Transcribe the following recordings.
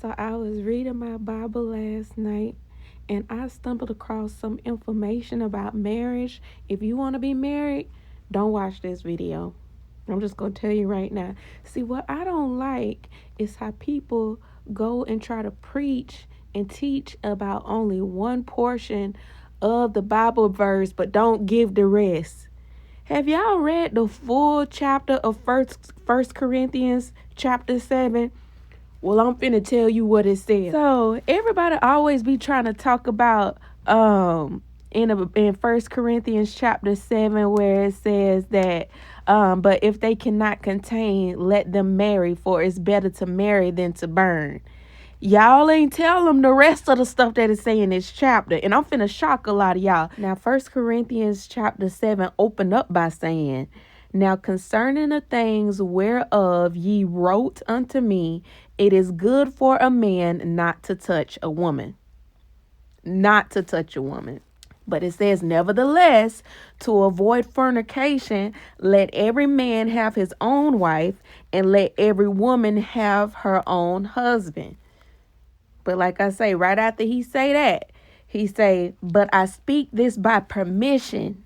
So I was reading my Bible last night and I stumbled across some information about marriage. If you want to be married, don't watch this video. I'm just going to tell you right now. See, what I don't like is how people go and try to preach and teach about only one portion of the Bible verse, but don't give the rest. Have y'all read the full chapter of First Corinthians chapter 7? Well, I'm finna tell you what it says. So everybody always be trying to talk about in First Corinthians chapter 7 where it says that but if they cannot contain, let them marry, for it's better to marry than to burn. Y'all ain't tell them the rest of the stuff that is saying in this chapter. And I'm finna shock a lot of y'all. Now, First Corinthians chapter 7 opened up by saying, now concerning the things whereof ye wrote unto me, it is good for a man not to touch a woman. Not to touch a woman. But it says, nevertheless, to avoid fornication, let every man have his own wife, and let every woman have her own husband. But like I say, right after he say that, he say, but I speak this by permission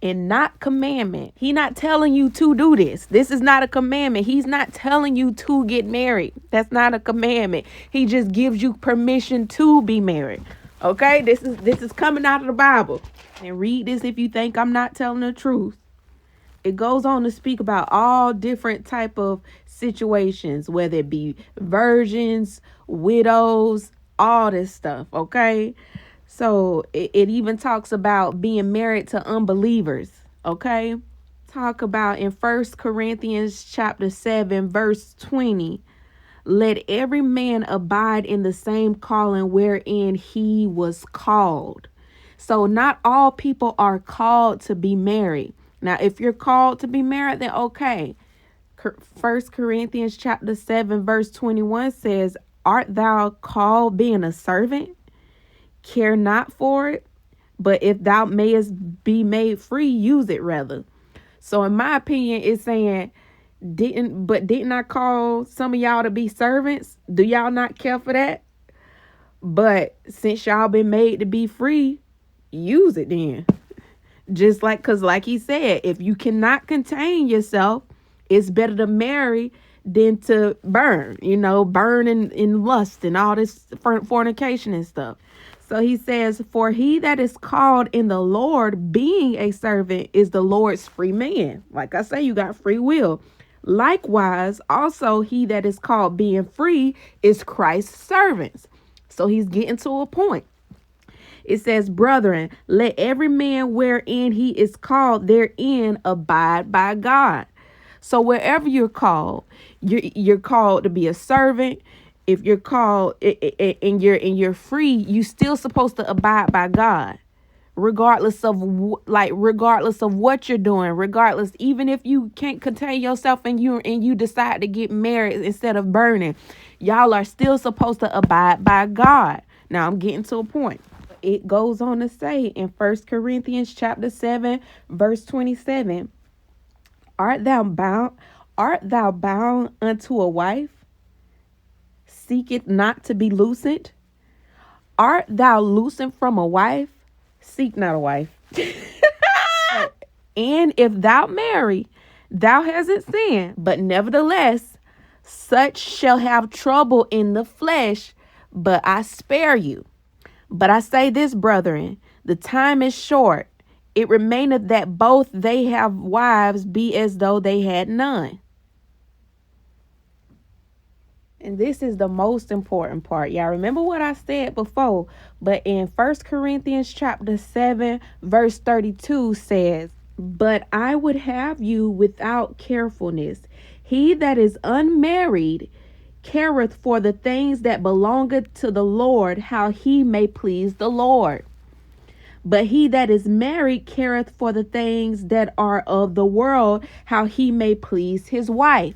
and not commandment. He not telling you to do this. This is not a commandment. He's not telling you to get married. That's not a commandment. He just gives you permission to be married. Okay, this is coming out of the Bible. And read this if you think I'm not telling the truth. It goes on to speak about all different type of situations, whether it be virgins, widows, all this stuff. Okay. So it even talks about being married to unbelievers. Okay. Talk about in First Corinthians chapter 7, verse 20. Let every man abide in the same calling wherein he was called. So not all people are called to be married. Now, if you're called to be married, then okay. First Corinthians chapter 7, verse 21 says, art thou called being a servant? Care not for it, but if thou mayest be made free, use it rather. So in my opinion, it's saying, didn't I call some of y'all to be servants? Do y'all not care for that? But since y'all been made to be free, use it then. Just like, because like he said, if you cannot contain yourself, it's better to marry than to burn, burn in lust and all this fornication and stuff. So he says, for he that is called in the Lord, being a servant, is the Lord's free man. Like I say, you got free will. Likewise, also he that is called being free is Christ's servants. So he's getting to a point. It says, brethren, let every man wherein he is called therein abide by God. So wherever you're called to be a servant. If you're called and you're free, you still supposed to abide by God, regardless of what you're doing, regardless, even if you can't contain yourself and you decide to get married instead of burning, y'all are still supposed to abide by God. Now I'm getting to a point. It goes on to say in First Corinthians chapter 7, verse 27, art thou bound unto a wife? Seek it not to be loosened. Art thou loosened from a wife? Seek not a wife. And if thou marry, thou hasn't sinned, but nevertheless, such shall have trouble in the flesh, but I spare you. But I say this, brethren, the time is short. It remaineth that both they have wives be as though they had none. And this is the most important part. Y'all remember what I said before, but in First Corinthians chapter 7, verse 32 says, but I would have you without carefulness. He that is unmarried careth for the things that belongeth to the Lord, how he may please the Lord. But he that is married careth for the things that are of the world, how he may please his wife.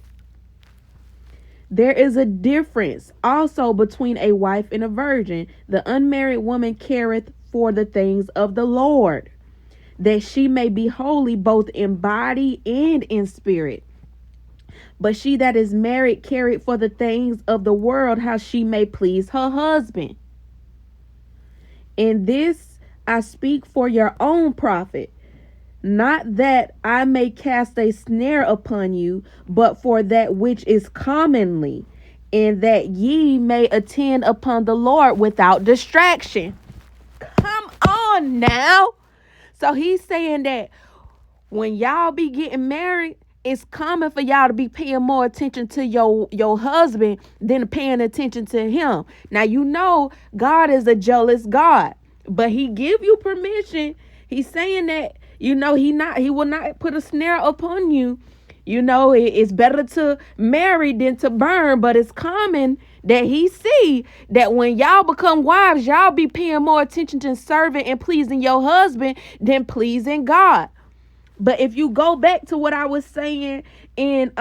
There is a difference also between a wife and a virgin. The unmarried woman careth for the things of the Lord, that she may be holy both in body and in spirit. But she that is married careth for the things of the world, how she may please her husband. In this I speak for your own profit, not that I may cast a snare upon you, but for that which is commonly, and that ye may attend upon the Lord without distraction. Come on now. So he's saying that when y'all be getting married, it's common for y'all to be paying more attention to your husband than paying attention to him. Now, you know, God is a jealous God, but he give you permission. He's saying that, you know, he will not put a snare upon you. You know, it's better to marry than to burn, but it's common that he see that when y'all become wives, y'all be paying more attention to serving and pleasing your husband than pleasing God. But if you go back to what I was saying in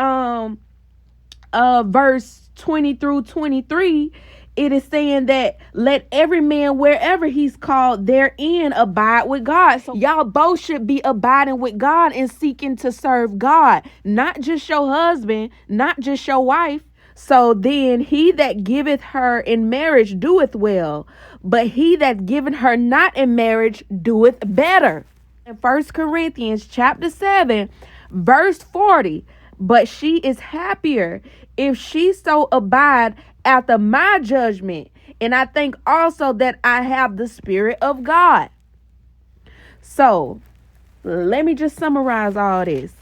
verse 20 through 23, it is saying that let every man wherever he's called therein abide with God. So y'all both should be abiding with God and seeking to serve God, not just your husband, not just your wife. So then he that giveth her in marriage doeth well, but he that giveth her not in marriage doeth better. In 1 Corinthians chapter 7, verse 40, but she is happier if she so abide after my judgment. And I think also that I have the Spirit of God. So let me just summarize all this.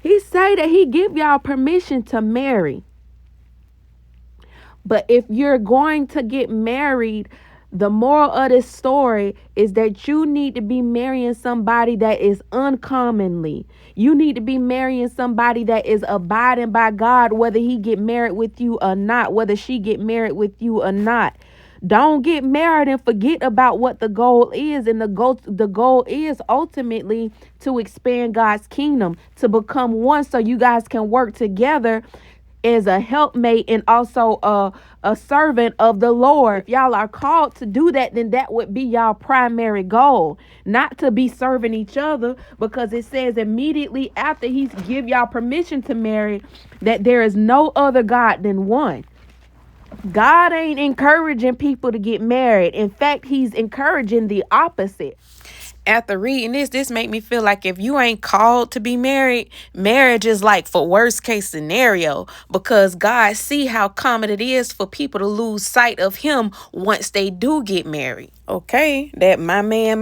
He say that he give y'all permission to marry. But if you're going to get married, the moral of this story is that you need to be marrying somebody that is uncommonly. You need to be marrying somebody that is abiding by God, whether he get married with you or not, whether she get married with you or not. Don't get married and forget about what the goal is. And the goal is ultimately to expand God's kingdom, to become one so you guys can work together as a helpmate and also a servant of the Lord. If y'all are called to do that, then that would be y'all primary goal, not to be serving each other, because it says immediately after he's give y'all permission to marry that there is no other God than one. God ain't encouraging people to get married. In fact, he's encouraging the opposite. After reading this made me feel like if you ain't called to be married, marriage is like for worst case scenario, because God see how common it is for people to lose sight of him once they do get married. Okay, that my man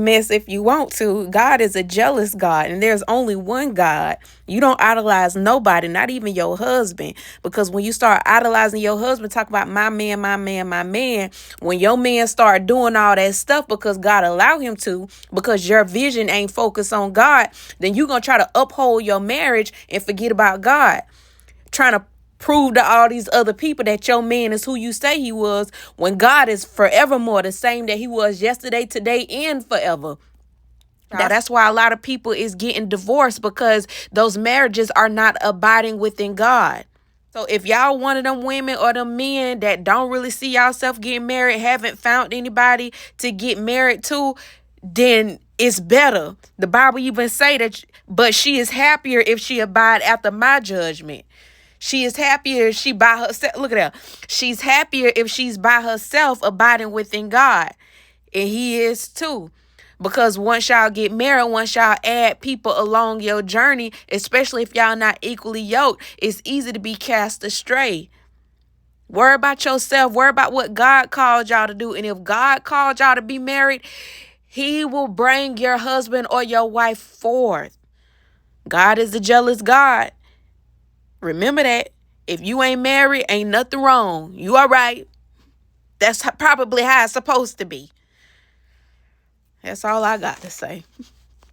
mess if you want to. God is a jealous God, and there's only one God. You don't idolize nobody, not even your husband, because when you start idolizing your husband, talk about my man, when your man start doing all that stuff because God allowed him to, because your vision ain't focused on God, then you're going to try to uphold your marriage and forget about God, trying to prove to all these other people that your man is who you say he was, when God is forevermore the same that he was yesterday, today, and forever. That's why a lot of people is getting divorced, because those marriages are not abiding within God. So if y'all one of them women or them men that don't really see yourself getting married, haven't found anybody to get married to, then it's better. The Bible even say that, but she is happier if she abide after my judgment. She is happier if she by herself. Look at her. She's happier if she's by herself abiding within God. And he is too. Because once y'all get married, once y'all add people along your journey, especially if y'all not equally yoked, it's easy to be cast astray. Worry about yourself. Worry about what God called y'all to do. And if God called y'all to be married, he will bring your husband or your wife forth. God is a jealous God. Remember that. If you ain't married, ain't nothing wrong. You all right. That's probably how it's supposed to be. That's all I got to say.